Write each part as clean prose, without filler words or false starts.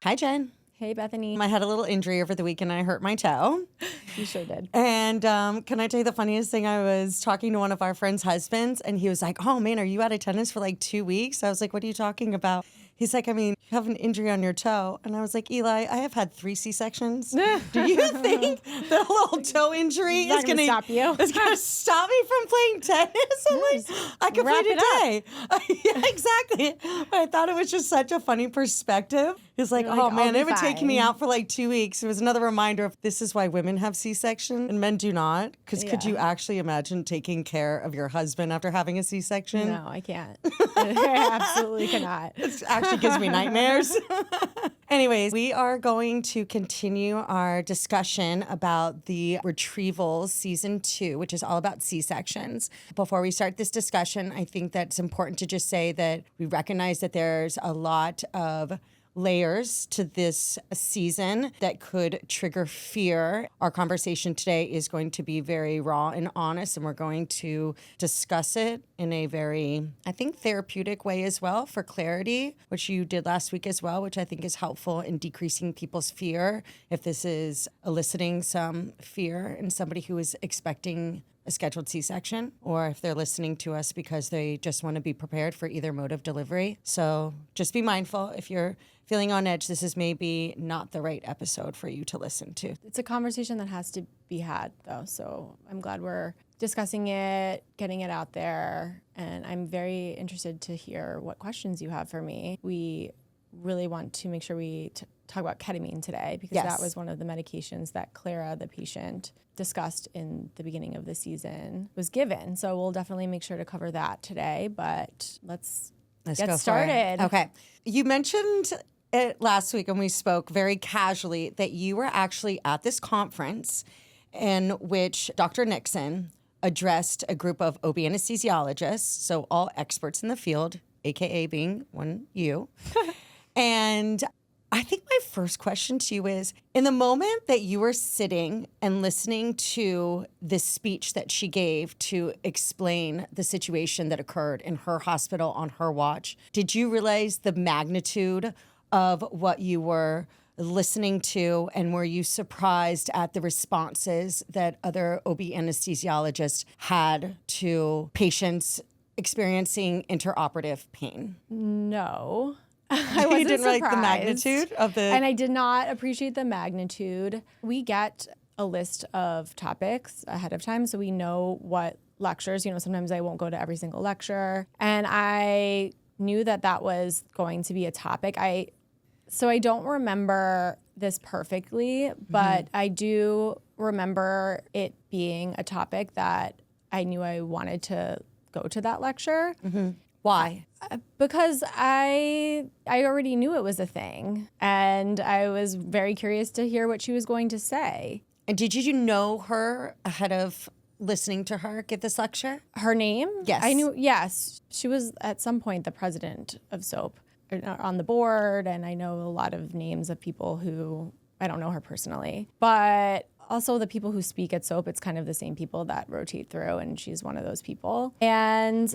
Hi, Jen. Hey, Bethany. I had a little injury over the weekend. I hurt my toe. You sure did. And can I tell you the funniest thing? I was talking to one of our friends' husbands, and he was like, "Oh, man, are you out of tennis for like 2 weeks?" I was like, "What are you talking about?" He's like, "I mean, you have an injury on your toe." And I was like, "Eli, I have had 3 C-sections. Do you think that a little toe injury is going to stop you? It's going to stop me from playing tennis?" I'm like, I could play today. Yeah, exactly. But I thought it was just such a funny perspective. He's like, "Oh, man, it would take me out for like 2 weeks." It was another reminder of this is why women have C-section and men do not. Because could you actually imagine taking care of your husband after having a C-section? No, I can't. I absolutely cannot. It actually gives me nightmares. Anyways, we are going to continue our discussion about the Retrievals Season 2, which is all about C-sections. Before we start this discussion, I think that it's important to just say that we recognize that there's a lot of layers to this season that could trigger fear. Our conversation today is going to be very raw and honest, and we're going to discuss it in a very, I think, therapeutic way as well for clarity, which you did last week as well, which I think is helpful in decreasing people's fear if this is eliciting some fear in somebody who is expecting a scheduled C-section, or if they're listening to us because they just want to be prepared for either mode of delivery. So just be mindful. If you're feeling on edge, this is maybe not the right episode for you to listen to. It's a conversation that has to be had, though. So I'm glad we're discussing it, getting it out there. And I'm very interested to hear what questions you have for me. We really want to make sure we talk about ketamine today, because that was one of the medications that Clara, the patient, discussed in the beginning of the season, was given. So we'll definitely make sure to cover that today, but let's get started. Okay. You mentioned it last week when we spoke very casually that you were actually at this conference in which Dr. Nixon addressed a group of OB anesthesiologists, so all experts in the field, AKA being one you. And I think my first question to you is, in the moment that you were sitting and listening to this speech that she gave to explain the situation that occurred in her hospital on her watch, did you realize the magnitude of what you were listening to? And were you surprised at the responses that other OB anesthesiologists had to patients experiencing intraoperative pain? No. I wasn't You didn't surprised. like the magnitude of the... And I did not appreciate the magnitude. We get a list of topics ahead of time, so we know what lectures, sometimes I won't go to every single lecture. And I knew that that was going to be a topic. So I don't remember this perfectly, but I do remember it being a topic that I knew I wanted to go to that lecture. Why? Because I already knew it was a thing, and I was very curious to hear what she was going to say. And did you know her ahead of listening to her give this lecture? Her name? Yes. I knew, yes. She was at some point the president of SOAP on the board, and I know a lot of names of people who, I don't know her personally, but also the people who speak at SOAP, it's kind of the same people that rotate through, and she's one of those people. And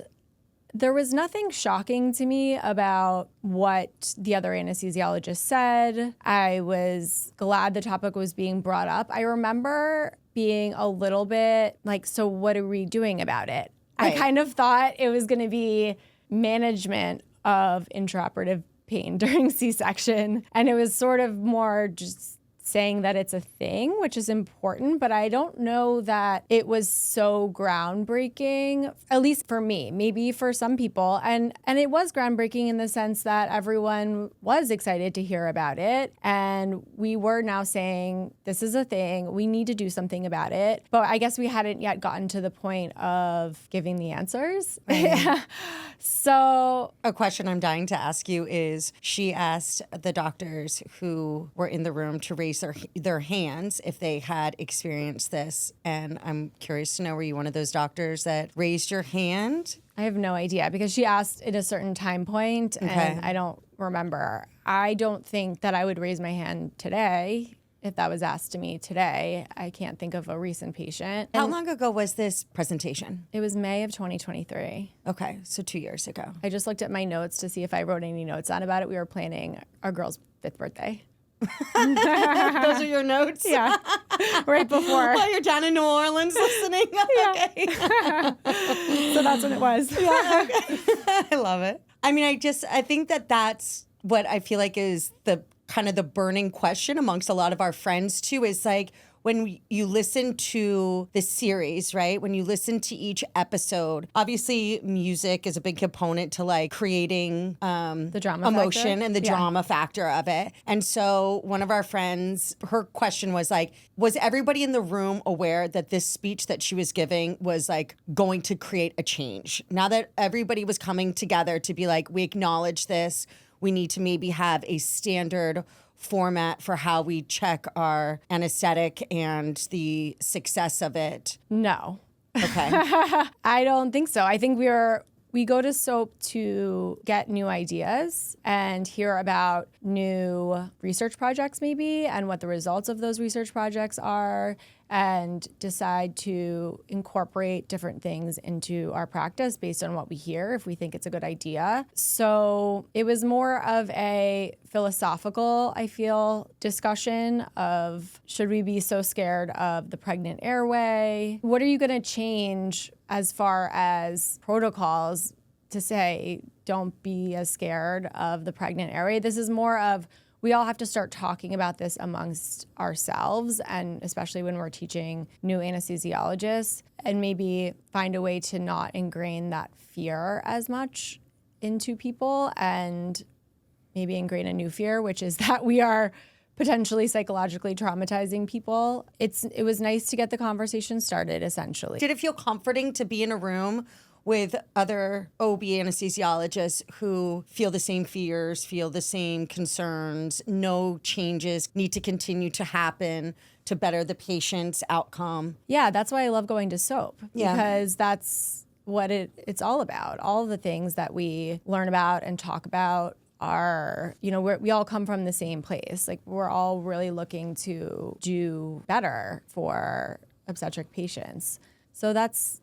there was nothing shocking to me about what the other anesthesiologist said. I was glad the topic was being brought up. I remember being a little bit like, so what are we doing about it? Right. I kind of thought it was going to be management of intraoperative pain during C-section. And it was sort of more just saying that it's a thing, which is important, but I don't know that it was so groundbreaking, at least for me, maybe for some people. And it was groundbreaking in the sense that everyone was excited to hear about it. And we were now saying, this is a thing, we need to do something about it. But I guess we hadn't yet gotten to the point of giving the answers. So a question I'm dying to ask you is, she asked the doctors who were in the room to raise their hands if they had experienced this. And I'm curious to know, were you one of those doctors that raised your hand? I have no idea, because she asked at a certain time point, and I don't remember. I don't think that I would raise my hand today if that was asked to me today. I can't think of a recent patient. How long ago was this presentation? It was May of 2023. Okay, so 2 years ago. I just looked at my notes to see if I wrote any notes on about it. We were planning our girls' 5th birthday. Those are your notes? Yeah. Right before. While you're down in New Orleans listening? Yeah. Okay. So that's when it was. Yeah, okay. I love it. I mean, I think that's what I feel like is the kind of the burning question amongst a lot of our friends too, is like, when you listen to the series, right? When you listen to each episode, obviously music is a big component to like creating The drama emotion factor. and the drama factor of it. And so one of our friends, her question was like, was everybody in the room aware that this speech that she was giving was like going to create a change? Now that everybody was coming together to be like, we acknowledge this, we need to maybe have a standard format for how we check our anesthetic and the success of it? No. Okay. I don't think so. I think we go to SOAP to get new ideas and hear about new research projects maybe and what the results of those research projects are, and decide to incorporate different things into our practice based on what we hear if we think it's a good idea. So it was more of a philosophical, I feel, discussion of, should we be so scared of the pregnant airway? What are you going to change as far as protocols to say, don't be as scared of the pregnant airway? This is more of, we all have to start talking about this amongst ourselves, and especially when we're teaching new anesthesiologists, and maybe find a way to not ingrain that fear as much into people, and maybe ingrain a new fear, which is that we are potentially psychologically traumatizing people. It was nice to get the conversation started, essentially. Did it feel comforting to be in a room with other OB anesthesiologists who feel the same fears, feel the same concerns, no changes need to continue to happen to better the patient's outcome? Yeah, that's why I love going to SOAP, because that's what it's all about. All the things that we learn about and talk about are, we all come from the same place. Like, we're all really looking to do better for obstetric patients. So that's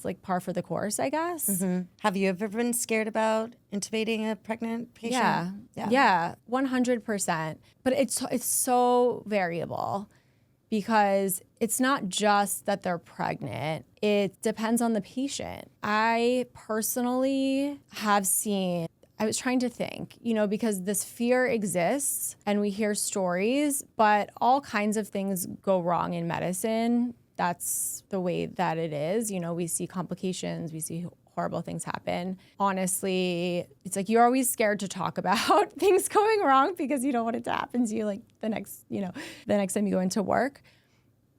like par for the course, I guess. Mm-hmm. Have you ever been scared about intubating a pregnant patient? Yeah, 100%. But it's so variable, because it's not just that they're pregnant. It depends on the patient. I personally have seen, I was trying to think, because this fear exists and we hear stories, but all kinds of things go wrong in medicine. That's the way that it is. We see complications, we see horrible things happen. Honestly, it's like you're always scared to talk about things going wrong because you don't want it to happen to you like the next time you go into work.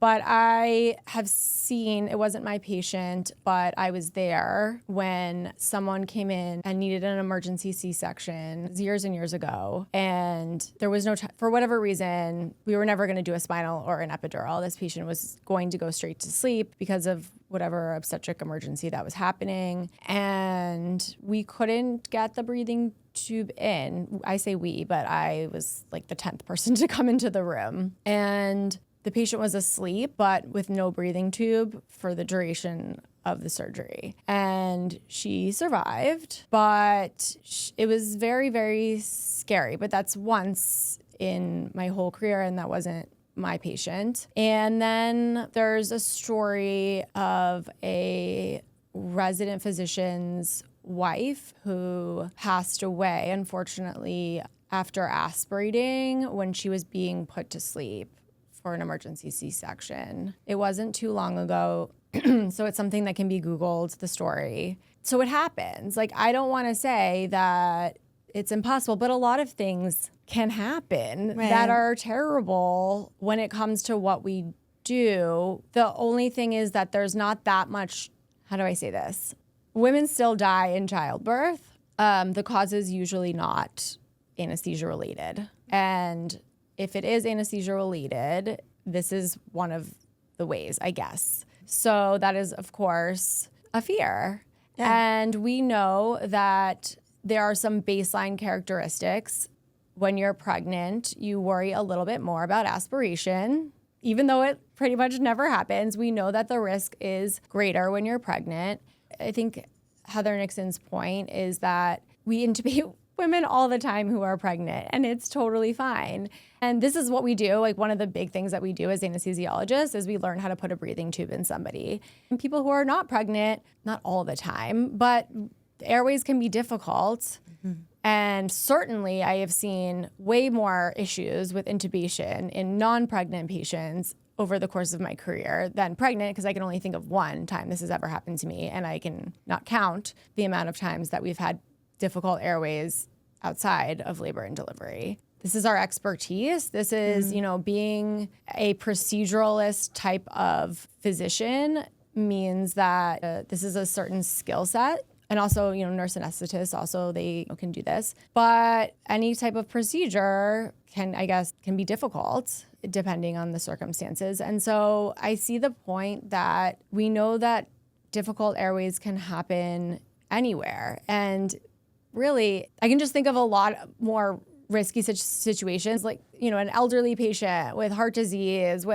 But I have seen, it wasn't my patient, but I was there when someone came in and needed an emergency C-section years and years ago. And there was no time, for whatever reason, we were never going to do a spinal or an epidural. This patient was going to go straight to sleep because of whatever obstetric emergency that was happening. And we couldn't get the breathing tube in. I say we, but I was like the 10th person to come into the room. And the patient was asleep, but with no breathing tube for the duration of the surgery. And she survived, but it was very, very scary. But that's once in my whole career, and that wasn't my patient. And then there's a story of a resident physician's wife who passed away, unfortunately, after aspirating when she was being put to sleep for an emergency C-section. It wasn't too long ago, so it's something that can be Googled, the story. So it happens. Like, I don't want to say that it's impossible, but a lot of things can happen that are terrible when it comes to what we do. The only thing is that there's not that much, how do I say this? Women still die in childbirth. The cause is usually not anesthesia related. And if it is anesthesia related, this is one of the ways, I guess. So that is, of course, a fear. Yeah. And we know that there are some baseline characteristics. When you're pregnant, you worry a little bit more about aspiration. Even though it pretty much never happens, we know that the risk is greater when you're pregnant. I think Heather Nixon's point is that we intubate women all the time who are pregnant, and it's totally fine. And this is what we do. Like, one of the big things that we do as anesthesiologists is we learn how to put a breathing tube in somebody. And people who are not pregnant, not all the time, but airways can be difficult. And certainly I have seen way more issues with intubation in non-pregnant patients over the course of my career than pregnant, because I can only think of one time this has ever happened to me, and I can not count the amount of times that we've had difficult airways outside of labor and delivery. This is our expertise. This is, being a proceduralist type of physician means that this is a certain skill set. And also, nurse anesthetists also, they can do this. But any type of procedure can be difficult depending on the circumstances. And so I see the point that we know that difficult airways can happen anywhere. And really, I can just think of a lot more risky situations, like, an elderly patient with heart disease,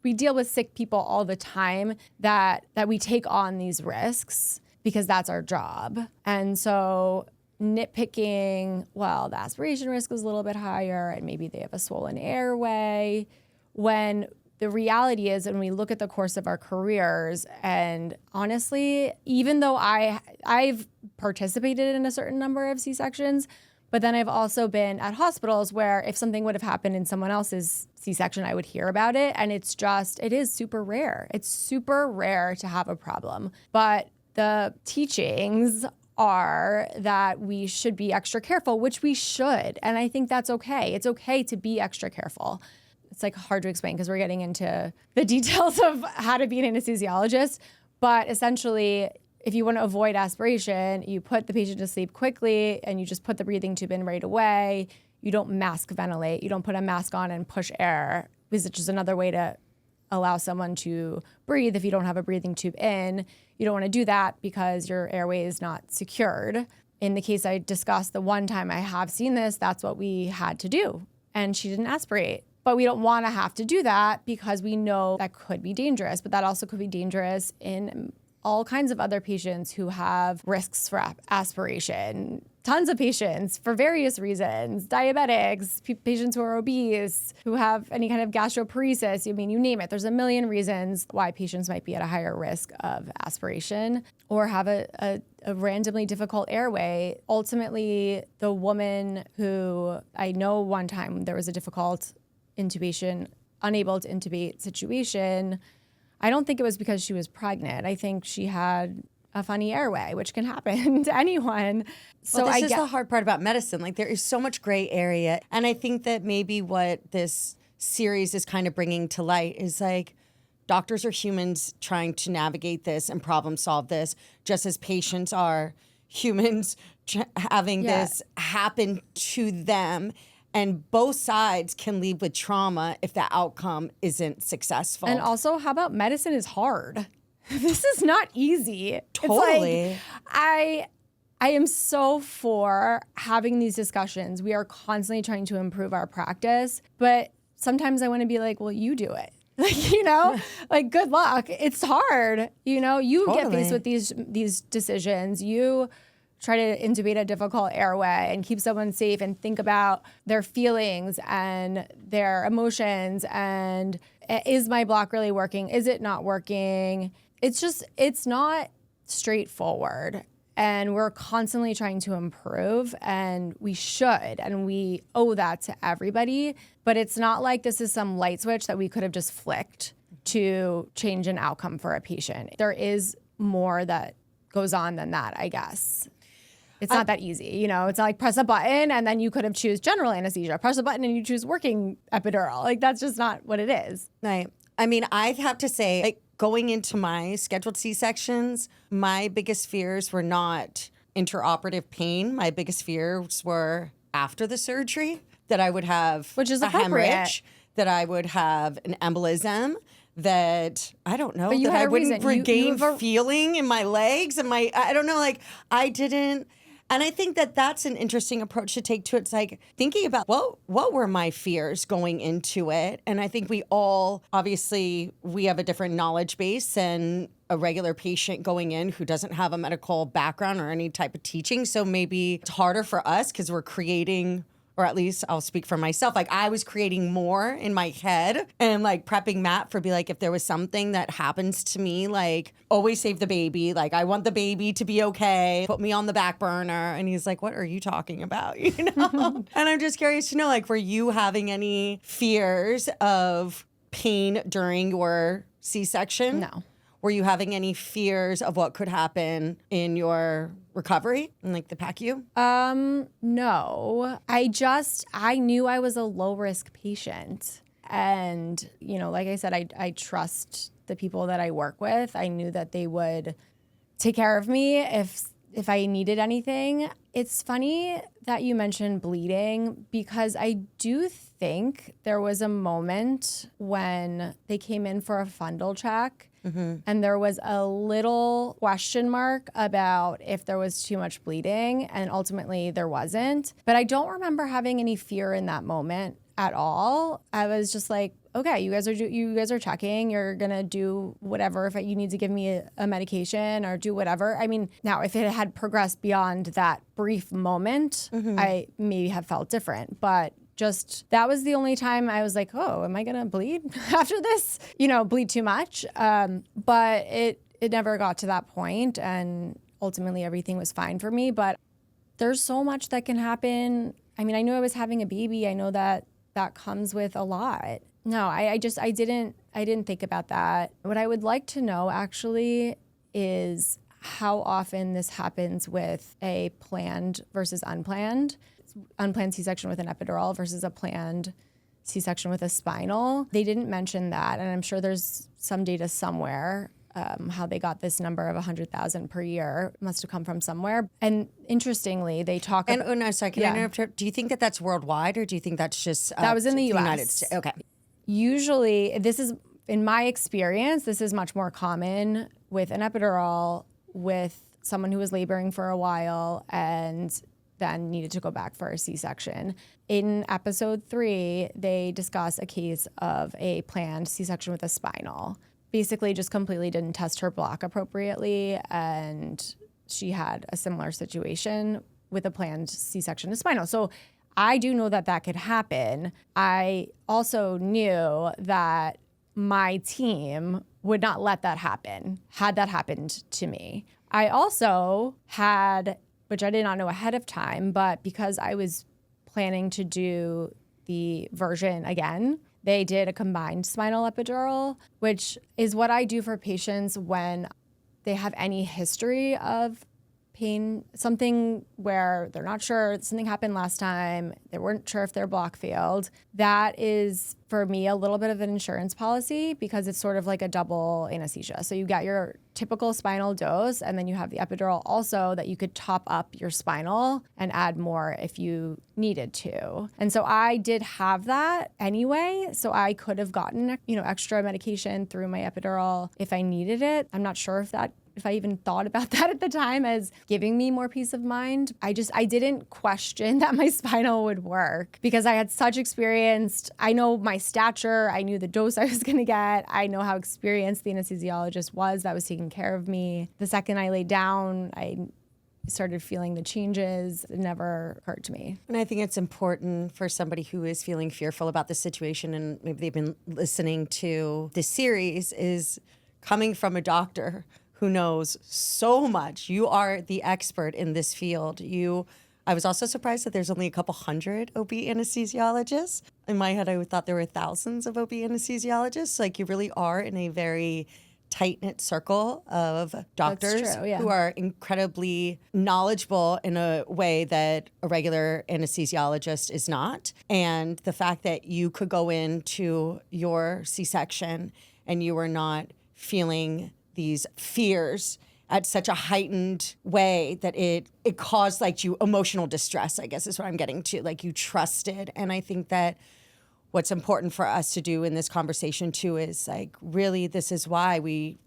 we deal with sick people all the time that we take on these risks because that's our job. And so nitpicking, well, the aspiration risk is a little bit higher and maybe they have a swollen airway, when the reality is, when we look at the course of our careers, and honestly, even though I've participated in a certain number of C-sections, but then I've also been at hospitals where if something would have happened in someone else's C-section, I would hear about it. And it is super rare. It's super rare to have a problem. But the teachings are that we should be extra careful, which we should. And I think that's okay. It's okay to be extra careful. It's like hard to explain because we're getting into the details of how to be an anesthesiologist. But essentially, if you want to avoid aspiration, you put the patient to sleep quickly and you just put the breathing tube in right away. You don't mask ventilate. You don't put a mask on and push air, because it's just another way to allow someone to breathe if you don't have a breathing tube in. You don't want to do that because your airway is not secured. In the case I discussed, the one time I have seen this, that's what we had to do. And she didn't aspirate. But we don't want to have to do that because we know that could be dangerous. But that also could be dangerous in all kinds of other patients who have risks for aspiration. Tons of patients for various reasons, diabetics, patients who are obese, who have any kind of gastroparesis. You name it. There's a million reasons why patients might be at a higher risk of aspiration or have a randomly difficult airway. Ultimately, the woman who I know one time there was a difficult intubation, unable to intubate situation, I don't think it was because she was pregnant. I think she had a funny airway, which can happen to anyone. So this is the hard part about medicine. Like, there is so much gray area. And I think that maybe what this series is kind of bringing to light is like, doctors are humans trying to navigate this and problem solve this, just as patients are humans having this happen to them. And both sides can leave with trauma if the outcome isn't successful. And also, how about medicine is hard? This is not easy. Totally. It's like, I am so for having these discussions. We are constantly trying to improve our practice, but sometimes I want to be like, well, you do it. Like, good luck. It's hard. You get faced with these decisions. You try to intubate a difficult airway and keep someone safe and think about their feelings and their emotions and, is my block really working? Is it not working? It's not straightforward. And we're constantly trying to improve, and we should, and we owe that to everybody. But it's not like this is some light switch that we could have just flicked to change an outcome for a patient. There is more that goes on than that, I guess. It's not that easy. It's not like press a button and then you could have choose general anesthesia, press a button and you choose working epidural. Like, that's just not what it is. Right. I have to say, like, going into my scheduled C-sections, my biggest fears were not intraoperative pain. My biggest fears were after the surgery, that I would have which is a appropriate. hemorrhage, that I would have an embolism, that I don't know, But you that had I a wouldn't reason. regain feeling in my legs and I don't know, like, I didn't. And I think that that's an interesting approach to take to it. It's like thinking about what were my fears going into it. And I think we all, obviously, we have a different knowledge base and a regular patient going in who doesn't have a medical background or any type of teaching. So maybe it's harder for us because we're creating, or at least I'll speak for myself. Like I was creating more in my head and like prepping Matt for be like, if there was something that happens to me, like always save the baby. Like I want the baby to be okay. Put me on the back burner. And he's like, what are you talking about? You know? And I'm just curious to know, like, were you having any fears of pain during your C-section? No. Were you having any fears of what could happen in your recovery and like the PACU? No. I knew I was a low risk patient. And, you know, like I said, I trust the people that I work with. I knew that they would take care of me if I needed anything. It's funny that you mentioned bleeding because I do think there was a moment when they came in for a fundal check. Mm-hmm. And there was a little question mark about if there was too much bleeding, and ultimately there wasn't. But I don't remember having any fear in that moment at all. I was just like, okay, you guys are checking. You're gonna do whatever. If you need to give me a medication or do whatever. I mean, now if it had progressed beyond that brief moment, I maybe have felt different, but. Just that was the only time I was like, oh, am I gonna bleed after this? You know, bleed too much. But it never got to that point, and ultimately everything was fine for me. But there's so much that can happen. I mean, I knew I was having a baby. I know that comes with a lot. No, I didn't think about that. What I would like to know actually is how often this happens with a planned versus unplanned C-section with an epidural versus a planned C-section with a spinal. They didn't mention that, and I'm sure there's some data somewhere how they got this number of 100,000 per year. It must have come from somewhere. And interestingly, they talk about... And, no, sorry, can I interrupt? Do you think that that's worldwide, or do you think that's just... that was in the U.S. United States? Okay. Usually, this is, in my experience, this is much more common with an epidural with someone who was laboring for a while and then needed to go back for a C-section. In episode 3, they discuss a case of a planned C-section with a spinal. Basically just completely didn't test her block appropriately, and she had a similar situation with a planned C-section with spinal. So I do know that could happen. I also knew that my team would not let that happen, had that happened to me. I also had, which I did not know ahead of time, but because I was planning to do the version again, they did a combined spinal epidural, which is what I do for patients when they have any history of pain, something where they're not sure, something happened last time, they weren't sure if their block failed. That is, for me, a little bit of an insurance policy because it's sort of like a double anesthesia. So you got your typical spinal dose, and then you have the epidural also that you could top up your spinal and add more if you needed to. And so I did have that anyway, so I could have gotten, extra medication through my epidural if I needed it. I'm not sure if I even thought about that at the time as giving me more peace of mind. I didn't question that my spinal would work because I had such experience. I know my stature. I knew the dose I was going to get. I know how experienced the anesthesiologist was that was taking care of me. The second I laid down, I started feeling the changes. It never occurred to me. And I think it's important for somebody who is feeling fearful about the situation, and maybe they've been listening to this series, is coming from a doctor who knows so much. You are the expert in this field. I was also surprised that there's only a couple hundred OB anesthesiologists. In my head, I thought there were thousands of OB anesthesiologists. Like, you really are in a very tight-knit circle of doctors who are incredibly knowledgeable in a way that a regular anesthesiologist is not. And the fact that you could go into your C-section and you were not feeling these fears at such a heightened way that it caused you emotional distress, I guess is what I'm getting to. Like, you trusted. And I think that what's important for us to do in this conversation too is really this is why we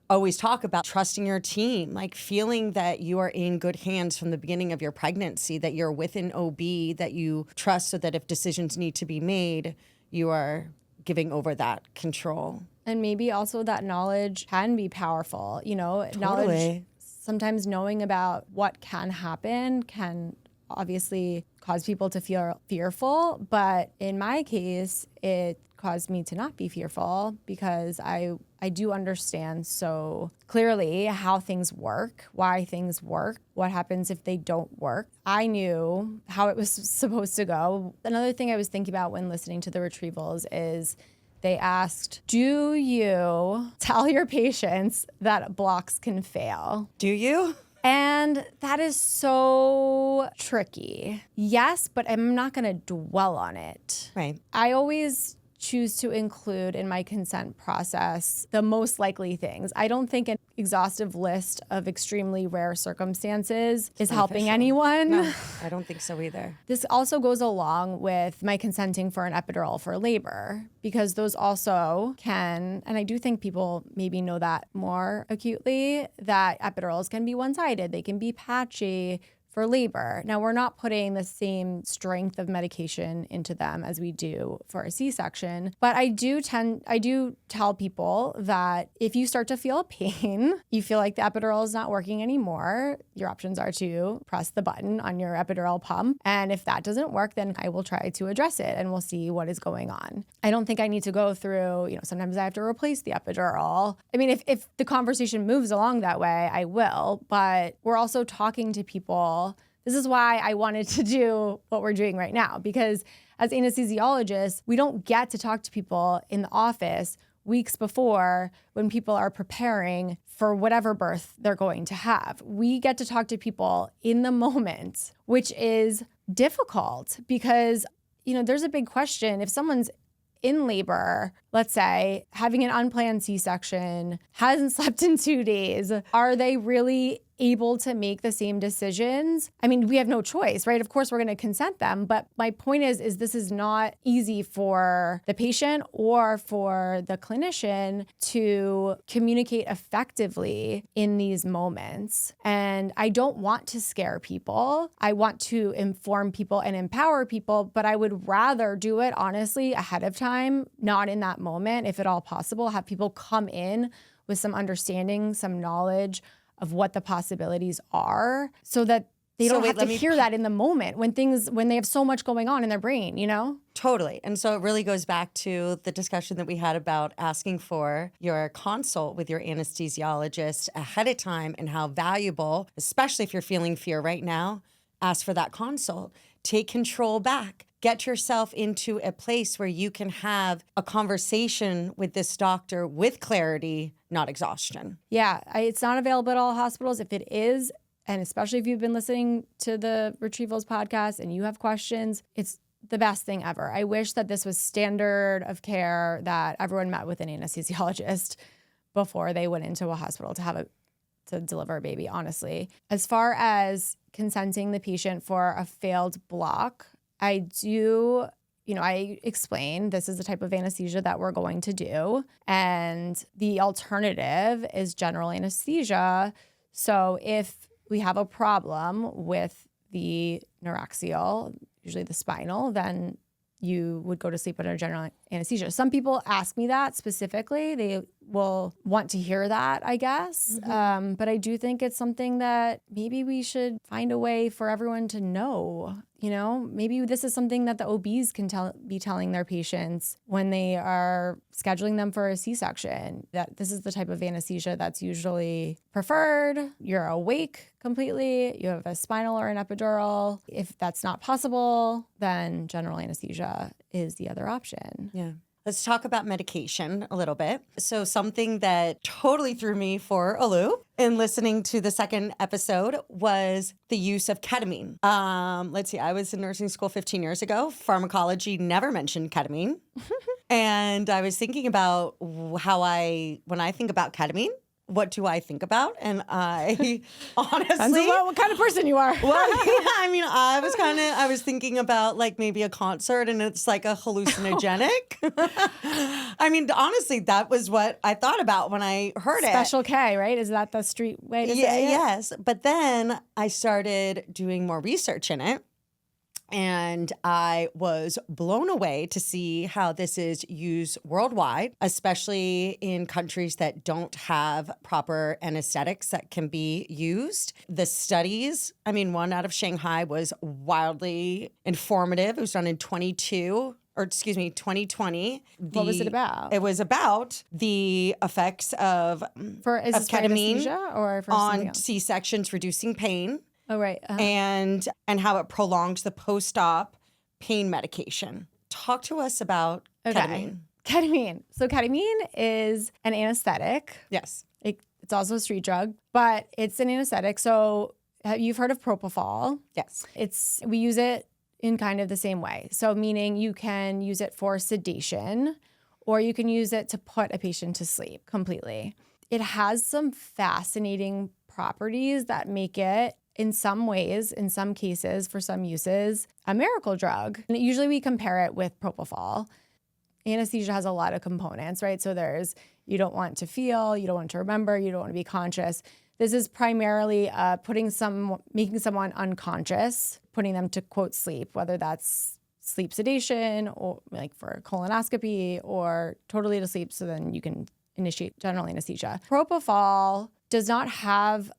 always talk about trusting your team, like feeling that you are in good hands from the beginning of your pregnancy, that you're with an OB that you trust so that if decisions need to be made, you are giving over that control. And maybe also that knowledge can be powerful, knowledge, sometimes knowing about what can happen can obviously cause people to feel fearful. But in my case, it caused me to not be fearful because I do understand so clearly how things work, why things work, what happens if they don't work. I knew how it was supposed to go. Another thing I was thinking about when listening to the Retrievals is they asked, do you tell your patients that blocks can fail? Do you? And that is so tricky. Yes, but I'm not going to dwell on it. Right. I always choose to include in my consent process the most likely things. I don't think an exhaustive list of extremely rare circumstances is helping anyone. No, I don't think so either. This also goes along with my consenting for an epidural for labor, because those also can, and I do think people maybe know that more acutely, that epidurals can be one-sided. They can be patchy for labor. Now, we're not putting the same strength of medication into them as we do for a C-section, but I do tell people that if you start to feel pain, you feel like the epidural is not working anymore, your options are to press the button on your epidural pump. And if that doesn't work, then I will try to address it and we'll see what is going on. I don't think I need to go through, sometimes I have to replace the epidural. I mean, if the conversation moves along that way, I will, but we're also talking to people. This is why I wanted to do what we're doing right now, because as anesthesiologists, we don't get to talk to people in the office weeks before when people are preparing for whatever birth they're going to have. We get to talk to people in the moment, which is difficult because, there's a big question. If someone's in labor, let's say, having an unplanned C-section, hasn't slept in 2 days, are they really able to make the same decisions? I mean, we have no choice, right? Of course, we're going to consent them. But my point is this is not easy for the patient or for the clinician to communicate effectively in these moments. And I don't want to scare people. I want to inform people and empower people, but I would rather do it honestly ahead of time, not in that moment, if at all possible, have people come in with some understanding, some knowledge of what the possibilities are so that they don't have to hear that in the moment when they have so much going on in their brain, Totally. And so it really goes back to the discussion that we had about asking for your consult with your anesthesiologist ahead of time and how valuable, especially if you're feeling fear right now, ask for that consult. Take control back. Get yourself into a place where you can have a conversation with this doctor with clarity, not exhaustion. Yeah, it's not available at all hospitals. If it is, and especially if you've been listening to the Retrievals podcast and you have questions, it's the best thing ever. I wish that this was standard of care, that everyone met with an anesthesiologist before they went into a hospital to deliver a baby, honestly. As far as consenting the patient for a failed block, I do, I explain this is the type of anesthesia that we're going to do. And the alternative is general anesthesia. So if we have a problem with the neuraxial, usually the spinal, then you would go to sleep under general anesthesia. Some people ask me that specifically. They will want to hear that, I guess. Mm-hmm. But I do think it's something that maybe we should find a way for everyone to know. Maybe this is something that the OBs can be telling their patients when they are scheduling them for a C-section, that this is the type of anesthesia that's usually preferred. You're awake completely. You have a spinal or an epidural. If that's not possible, then general anesthesia is the other option. Yeah. Let's talk about medication a little bit. So something that totally threw me for a loop in listening to the second episode was the use of ketamine. Let's see, I was in nursing school 15 years ago. Pharmacology never mentioned ketamine. And I was thinking about when I think about ketamine, what do I think about? And I honestly, Depends on what kind of person you are. well, yeah, I mean, I was thinking about like maybe a concert and it's like a hallucinogenic. I mean, honestly, that was what I thought about when I heard it. Special K, right? Is that the street way to Yeah, say it? yes. But then I started doing more research in it. And I was blown away to see how this is used worldwide, especially in countries that don't have proper anesthetics that can be used. The studies, I mean, one out of Shanghai was wildly informative. It was done in 2020. What was it about? It was about the effects of Is this for ketamine anesthesia or for something on else? C-sections, reducing pain. Oh, right. And how it prolongs the post-op pain medication. Talk to us about ketamine. Ketamine. So ketamine is an anesthetic. Yes. It's also a street drug, but it's an anesthetic. So you've heard of propofol. Yes. We use it in kind of the same way. So meaning you can use it for sedation or you can use it to put a patient to sleep completely. It has some fascinating properties that make it, in some ways, in some cases, for some uses, a miracle drug. And usually we compare it with propofol. Anesthesia has a lot of components, right? So you don't want to feel, you don't want to remember, you don't want to be conscious. This is primarily making someone unconscious, putting them to, quote, sleep, whether that's sleep sedation or like for a colonoscopy or totally to sleep so then you can initiate general anesthesia. Propofol does not have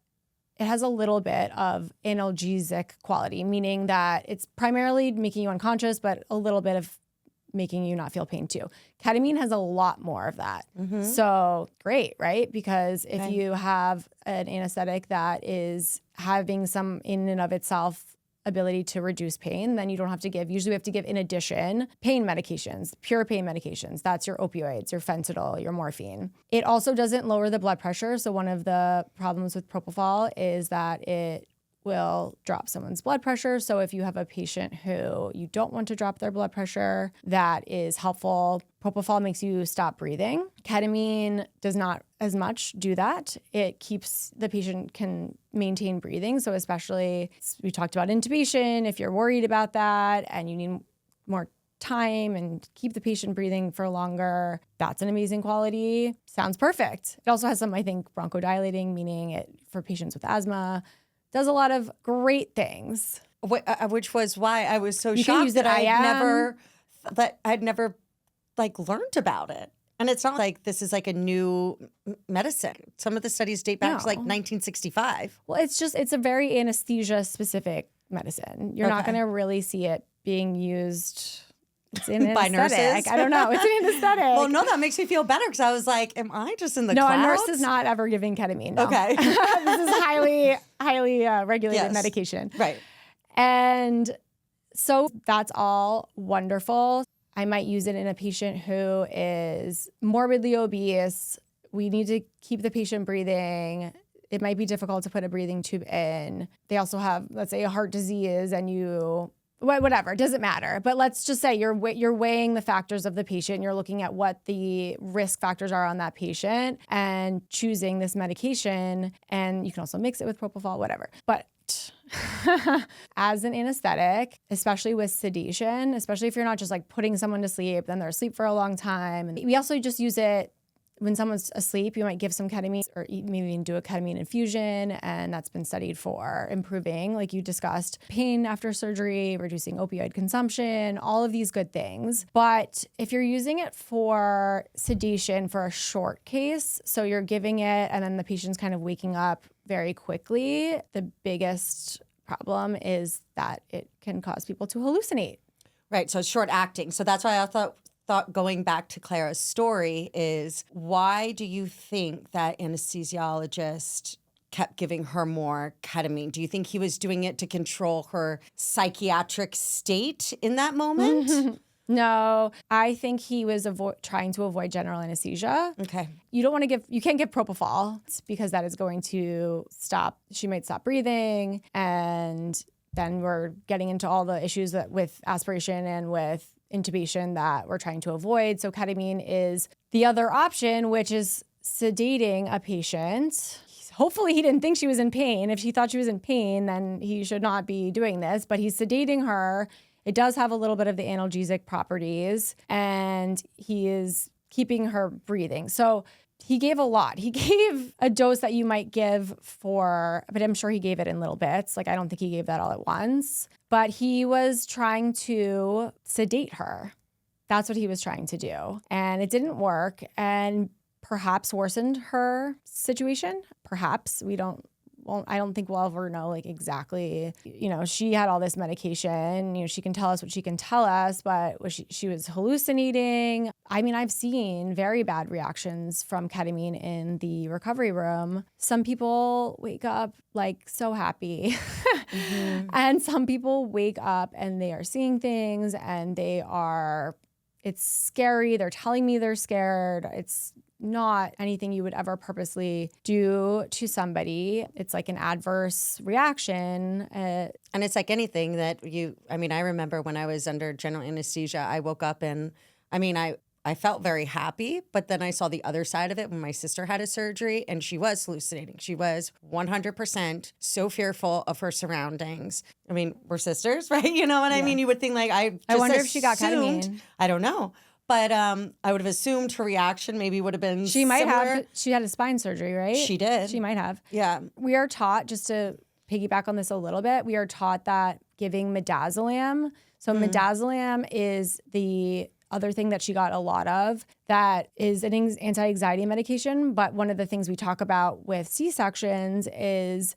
it has a little bit of analgesic quality, meaning that it's primarily making you unconscious, but a little bit of making you not feel pain too. Ketamine has a lot more of that. Mm-hmm. So great, right? Because if you have an anesthetic that is having some in and of itself ability to reduce pain, then you don't have to give, usually we have to give in addition pain medications, pure pain medications. That's your opioids, your fentanyl, your morphine. It also doesn't lower the blood pressure. So one of the problems with propofol is that it will drop someone's blood pressure. So if you have a patient who you don't want to drop their blood pressure, that is helpful. Propofol makes you stop breathing. Ketamine does not as much do that. It keeps the patient can maintain breathing. So especially, we talked about intubation, if you're worried about that and you need more time and keep the patient breathing for longer, that's an amazing quality. Sounds perfect. It also has some, I think, bronchodilating, meaning it for patients with asthma. Does a lot of great things. Which was why I was so You can shocked use that I'd I'd never like learned about it. And it's not like this is like a new medicine. Some of the studies date back to like 1965. Well, it's a very anesthesia specific medicine. You're not going to really see it being used. It's an by anesthetic. nurses. I don't know. It's an anesthetic. Well, no, that makes me feel better because I was like, am I just in the No, clouds? a nurse is not ever giving ketamine. No. Okay. This is highly regulated medication. Right. And so that's all wonderful. I might use it in a patient who is morbidly obese. We need to keep the patient breathing. It might be difficult to put a breathing tube in. They also have, let's say, a heart disease and whatever, it doesn't matter. But let's just say you're weighing the factors of the patient. You're looking at what the risk factors are on that patient and choosing this medication. And you can also mix it with propofol, whatever. But as an anesthetic, especially with sedation, especially if you're not just like putting someone to sleep, then they're asleep for a long time. And we also just use it when someone's asleep. You might give some ketamine or maybe even do a ketamine infusion. And that's been studied for improving, like you discussed, pain after surgery, reducing opioid consumption, all of these good things. But if you're using it for sedation for a short case, so you're giving it and then the patient's kind of waking up very quickly, the biggest problem is that it can cause people to hallucinate. Right. So it's short acting. So that's why I thought going back to Clara's story is, why do you think that anesthesiologist kept giving her more ketamine? Do you think he was doing it to control her psychiatric state in that moment? No, I think he was trying to avoid general anesthesia. Okay. You can't give propofol because that is going to she might stop breathing, and then we're getting into all the issues with aspiration and with intubation that we're trying to avoid. So ketamine is the other option, which is sedating a patient. Hopefully he didn't think she was in pain. If she thought she was in pain, then he should not be doing this. But he's sedating her. It does have a little bit of the analgesic properties, and he is keeping her breathing. So he gave a lot. He gave a dose that you might give but I'm sure he gave it in little bits. Like, I don't think he gave that all at once. But he was trying to sedate her. That's what he was trying to do. And it didn't work, and perhaps worsened her situation. Perhaps. I don't think we'll ever know, like, exactly. She had all this medication. She can tell us what she can tell us, but she was hallucinating. I mean, I've seen very bad reactions from ketamine in the recovery room. Some people wake up, like, so happy. Mm-hmm. And some people wake up and they are seeing things, and it's scary. They're telling me they're scared. It's not anything you would ever purposely do to somebody. It's like an adverse reaction. And it's like anything that I remember when I was under general anesthesia, I woke up and, I felt very happy, but then I saw the other side of it when my sister had a surgery and she was hallucinating. She was 100% so fearful of her surroundings. We're sisters, right? You know what I mean? You would think, like, I wonder if she got ketamine. I don't know. But I would have assumed her reaction maybe would have been She might similar. have. She had a spine surgery, right? She did. She might have. Yeah. We are taught, just to piggyback on this a little bit, we are taught that giving midazolam. So midazolam is the other thing that she got a lot of, that is an anti-anxiety medication. But one of the things we talk about with C-sections is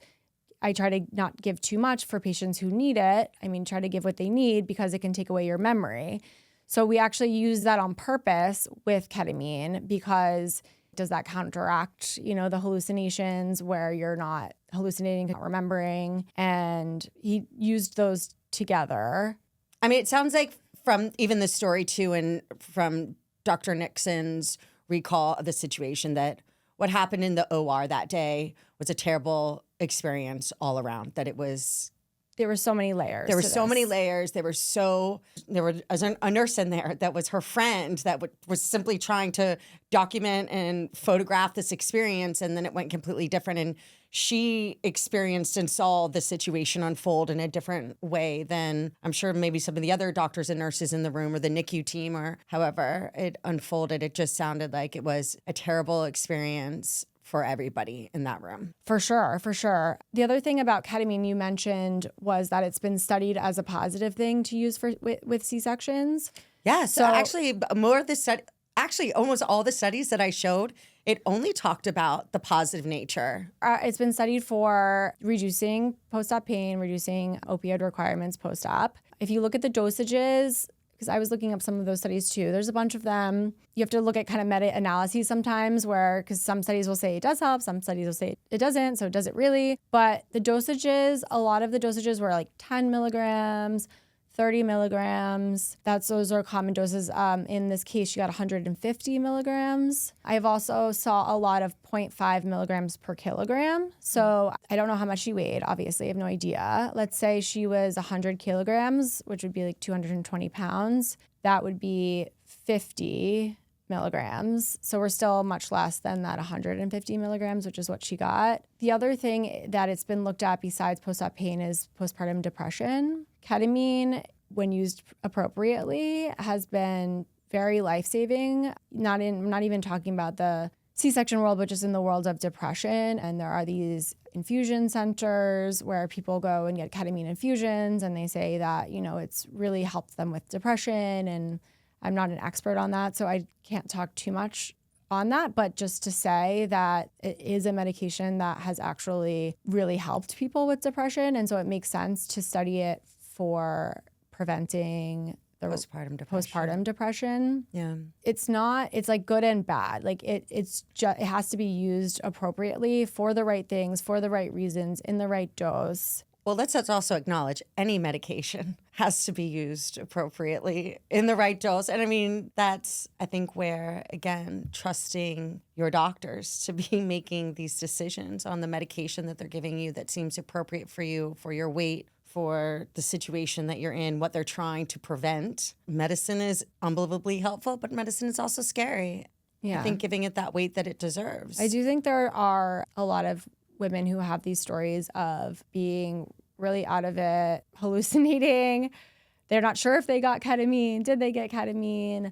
I try to not give too much for patients who need it. Try to give what they need because it can take away your memory. So we actually use that on purpose with ketamine, because does that counteract, the hallucinations where you're not hallucinating, not remembering? And he used those together. It sounds like from even the story too, and from Dr. Nixon's recall of the situation, that what happened in the OR that day was a terrible experience all around, that it was... There were so many layers. There were so many layers. There was a nurse in there that was her friend that was simply trying to document and photograph this experience, and then it went completely different. And she experienced and saw the situation unfold in a different way than I'm sure maybe some of the other doctors and nurses in the room, or the NICU team, or however it unfolded. It just sounded like it was a terrible experience for everybody in that room. For sure. The other thing about ketamine you mentioned was that it's been studied as a positive thing to use with C-sections. Yeah, so actually more of the study, actually almost all the studies that I showed, it only talked about the positive nature. It's been studied for reducing post-op pain, reducing opioid requirements post-op. If you look at the dosages, because I was looking up some of those studies too. There's a bunch of them. You have to look at kind of meta-analyses sometimes, because some studies will say it does help, some studies will say it doesn't, so does it really? But the dosages, a lot of the dosages were like 10 milligrams, 30 milligrams. Those are common doses. In this case, she got 150 milligrams. I've also saw a lot of 0.5 milligrams per kilogram. So I don't know how much she weighed, obviously. I have no idea. Let's say she was 100 kilograms, which would be like 220 pounds. That would be 50 milligrams. So we're still much less than that 150 milligrams, which is what she got. The other thing that it's been looked at besides post-op pain is postpartum depression. Ketamine, when used appropriately, has been very life-saving. Not even talking about the C-section world, but just in the world of depression. And there are these infusion centers where people go and get ketamine infusions, and they say that, it's really helped them with depression. And I'm not an expert on that, so I can't talk too much on that, but just to say that it is a medication that has actually really helped people with depression. And so it makes sense to study it for preventing the postpartum depression. Yeah. It's like good and bad. Like it has to be used appropriately for the right things, for the right reasons, in the right dose. Well, let's also acknowledge any medication has to be used appropriately in the right dose. And that's, I think, where, again, trusting your doctors to be making these decisions on the medication that they're giving you that seems appropriate for you, for your weight, for the situation that you're in, what they're trying to prevent. Medicine is unbelievably helpful, but medicine is also scary. Yeah. I think giving it that weight that it deserves. I do think there are a lot of women who have these stories of being really out of it, hallucinating. They're not sure if they got ketamine. Did they get ketamine?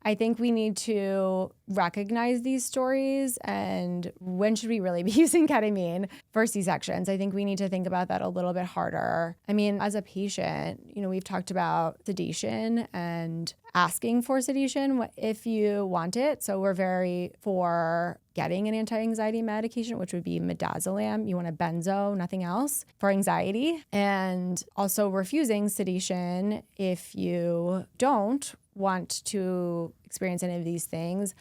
I think we need to recognize these stories and when should we really be using ketamine for C-sections? I think we need to think about that a little bit harder. I mean, as a patient, we've talked about sedation and asking for sedation if you want it. So we're very for getting an anti-anxiety medication, which would be Midazolam. You want a benzo, nothing else, for anxiety. And also refusing sedation if you don't want to experience any of these things,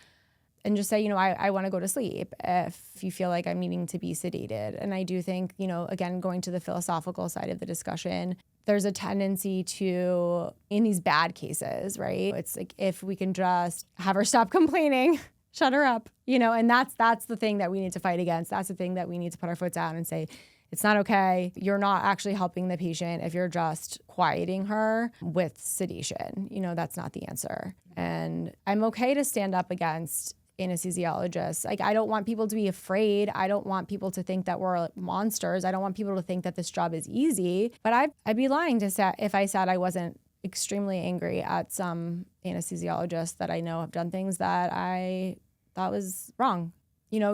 and just say, I want to go to sleep if you feel like I'm needing to be sedated. And I do think, again, going to the philosophical side of the discussion, there's a tendency to, in these bad cases, right? It's like, if we can just have her stop complaining, shut her up, and that's the thing that we need to fight against. That's the thing that we need to put our foot down and say, it's not okay. You're not actually helping the patient if you're just quieting her with sedation. That's not the answer. And I'm okay to stand up against anesthesiologists. Like, I don't want people to be afraid. I don't want people to think that we're monsters. I don't want people to think that this job is easy. But I'd be lying if I said I wasn't extremely angry at some anesthesiologists that I know have done things that I thought was wrong.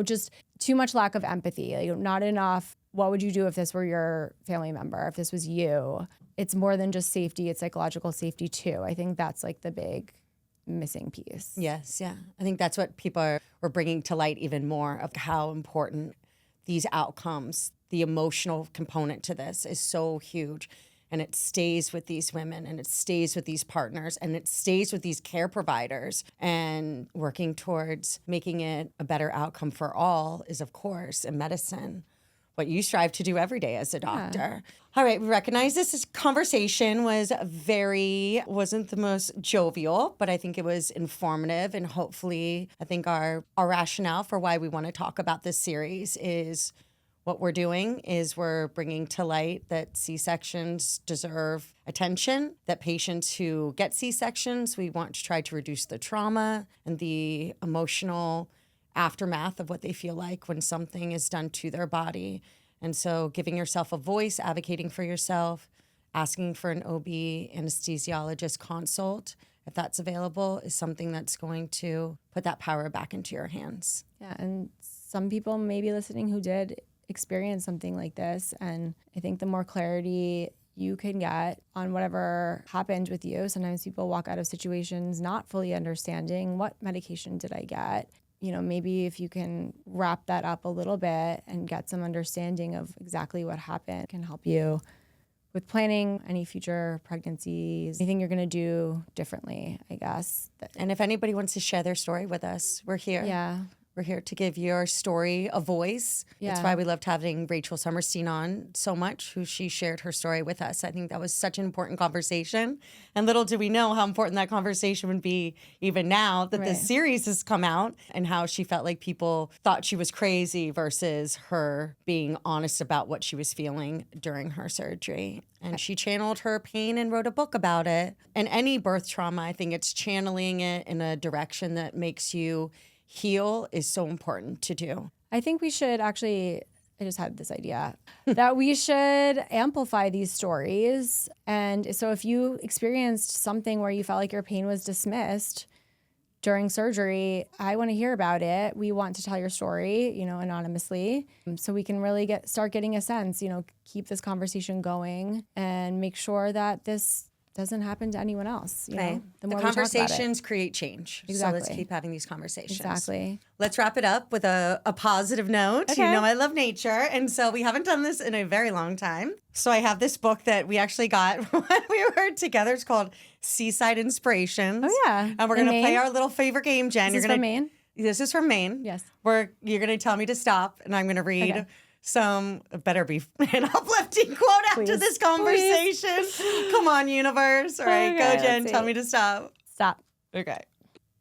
Just too much lack of empathy, not enough. What would you do if this were your family member, if this was you? It's more than just safety, it's psychological safety too. I think that's like the big missing piece. Yes, yeah. I think that's what people are bringing to light even more of how important these outcomes, the emotional component to this is so huge. And it stays with these women and it stays with these partners and it stays with these care providers. And working towards making it a better outcome for all is, of course, in medicine, what you strive to do every day as a doctor. Yeah. All right, we recognize this conversation wasn't the most jovial, but I think it was informative. And hopefully, I think our rationale for why we want to talk about this series is what we're doing is we're bringing to light that C-sections deserve attention, that patients who get C-sections, we want to try to reduce the trauma and the emotional aftermath of what they feel like when something is done to their body. And so giving yourself a voice, advocating for yourself, asking for an OB anesthesiologist consult, if that's available, is something that's going to put that power back into your hands. Yeah, and some people may be listening who did experience something like this. And I think the more clarity you can get on whatever happened with you, sometimes people walk out of situations not fully understanding what medication did I get. Maybe if you can wrap that up a little bit and get some understanding of exactly what happened can help you with planning any future pregnancies, anything you're going to do differently, I guess. And if anybody wants to share their story with us, we're here. Yeah. We're here to give your story a voice. Yeah. That's why we loved having Rachel Summerstein on so much, who she shared her story with us. I think that was such an important conversation. And little did we know how important that conversation would be even now that this series has come out, and how she felt like people thought she was crazy versus her being honest about what she was feeling during her surgery. And she channeled her pain and wrote a book about it. And any birth trauma, I think it's channeling it in a direction that makes you heal is so important to do. I think we should I just had this idea that we should amplify these stories. And so if you experienced something where you felt like your pain was dismissed during surgery, I want to hear about it. We want to tell your story, anonymously, so we can really start getting a sense, keep this conversation going and make sure that this doesn't happen to anyone else. The more conversations create change. Exactly. So let's keep having these conversations. Exactly. Let's wrap it up with a positive note. Okay. I love nature. And so we haven't done this in a very long time. So I have this book that we actually got when we were together. It's called Seaside Inspirations. Oh, yeah. And we're going to play our little favorite game, Jen. Is this from Maine? This is from Maine. Yes. You're going to tell me to stop, and I'm going to read some, better be an uplifting quote after this conversation. Please. Come on, universe. All right, go, Jen. Tell me to stop. Stop. Okay.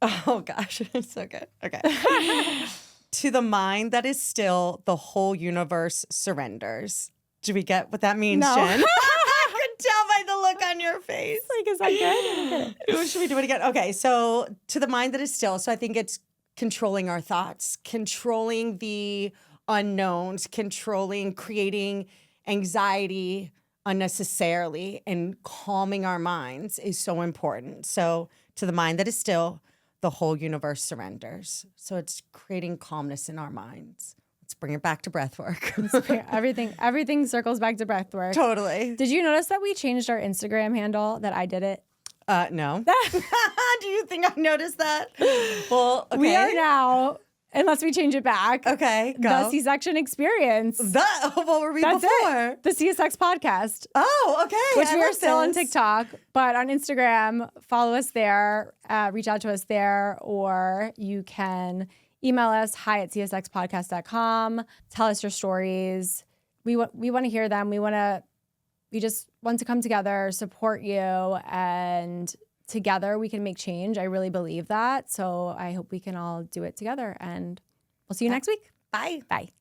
Oh, gosh. It's so good. Okay. To the mind that is still, the whole universe surrenders. Do we get what that means, No. Jen? I could tell by the look on your face. Is that good? Should we do it again? Okay, so to the mind that is still. So I think it's controlling our thoughts, controlling the unknowns, creating anxiety unnecessarily, and calming our minds is so important. So to the mind that is still, the whole universe surrenders. So it's creating calmness in our minds. Let's bring it back to breath work. Everything circles back to breath work. Totally. Did you notice that we changed our Instagram handle, that I did it? No. Do you think I noticed that? Well, okay. We are now, unless we change it back. Okay, go. The C-section experience. What were we That's before? it. The CSX podcast. Oh, okay. Which we are still on TikTok, but on Instagram, follow us there, reach out to us there, or you can email us, hi@csxpodcast.com. Tell us your stories. We want to hear them. We just want to come together, support you, and together we can make change. I really believe that. So I hope we can all do it together. And we'll see you next week. Bye. Bye.